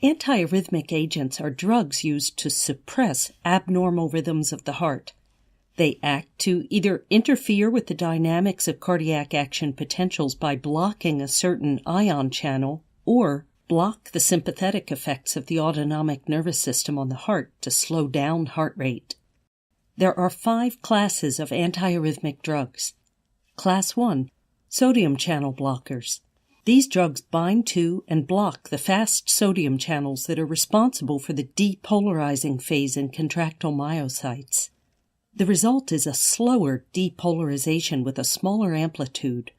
Antiarrhythmic agents are drugs used to suppress abnormal rhythms of the heart. They act to either interfere with the dynamics of cardiac action potentials by blocking a certain ion channel, or block the sympathetic effects of the autonomic nervous system on the heart to slow down heart rate. There are 5 classes of antiarrhythmic drugs. Class 1, sodium channel blockers. These drugs bind to and block the fast sodium channels that are responsible for the depolarizing phase in contractile myocytes. The result is a slower depolarization with a smaller amplitude.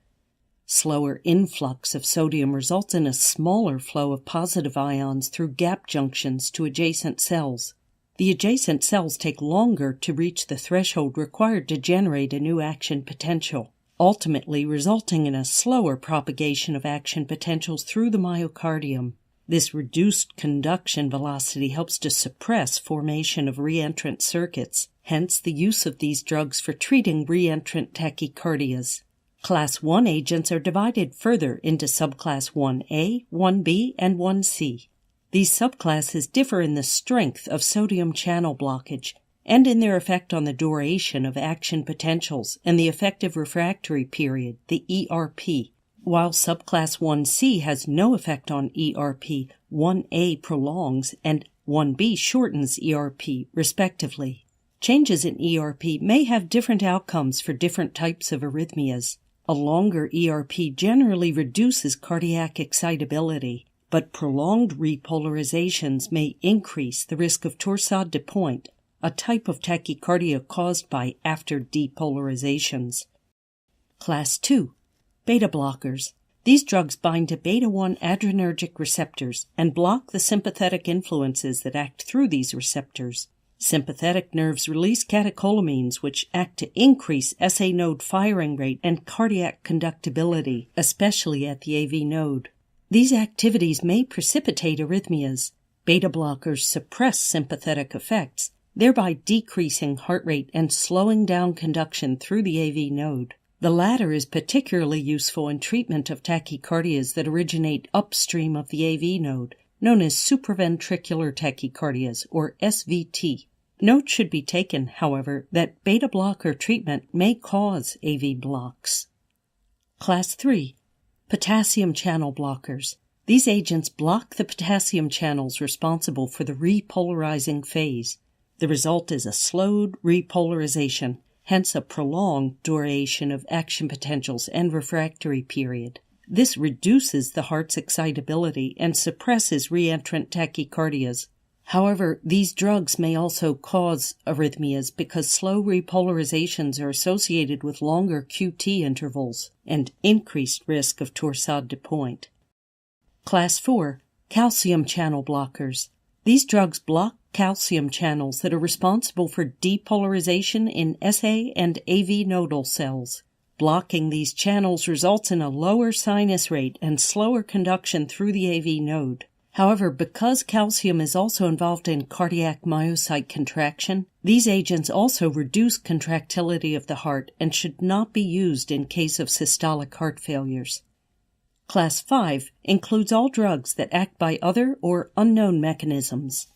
Slower influx of sodium results in a smaller flow of positive ions through gap junctions to adjacent cells. The adjacent cells take longer to reach the threshold required to generate a new action potential, ultimately resulting in a slower propagation of action potentials through the myocardium. This reduced conduction velocity helps to suppress formation of reentrant circuits, hence the use of these drugs for treating reentrant tachycardias. Class 1 agents are divided further into subclass 1A, 1B, and 1C. These subclasses differ in the strength of sodium channel blockage and in their effect on the duration of action potentials and the effective refractory period, the ERP. While subclass 1C has no effect on ERP, 1A prolongs and 1B shortens ERP, respectively. Changes in ERP may have different outcomes for different types of arrhythmias. A longer ERP generally reduces cardiac excitability, but prolonged repolarizations may increase the risk of torsade de pointe, a type of tachycardia caused by after depolarizations. Class 2, beta blockers. These drugs bind to beta-1 adrenergic receptors and block the sympathetic influences that act through these receptors. Sympathetic nerves release catecholamines, which act to increase SA node firing rate and cardiac conductibility, especially at the AV node. These activities may precipitate arrhythmias. Beta blockers suppress sympathetic effects, thereby decreasing heart rate and slowing down conduction through the AV node. The latter is particularly useful in treatment of tachycardias that originate upstream of the AV node, known as supraventricular tachycardias, or SVT. Note should be taken, however, that beta blocker treatment may cause AV blocks. Class 3, potassium channel blockers. These agents block the potassium channels responsible for the repolarizing phase. The result is a slowed repolarization, hence a prolonged duration of action potentials and refractory period. This reduces the heart's excitability and suppresses reentrant tachycardias. However, these drugs may also cause arrhythmias because slow repolarizations are associated with longer QT intervals and increased risk of torsade de pointe. Class 4, calcium channel blockers. These drugs block calcium channels that are responsible for depolarization in SA and AV nodal cells. Blocking these channels results in a lower sinus rate and slower conduction through the AV node. However, because calcium is also involved in cardiac myocyte contraction, these agents also reduce contractility of the heart and should not be used in case of systolic heart failures. Class 5 includes all drugs that act by other or unknown mechanisms.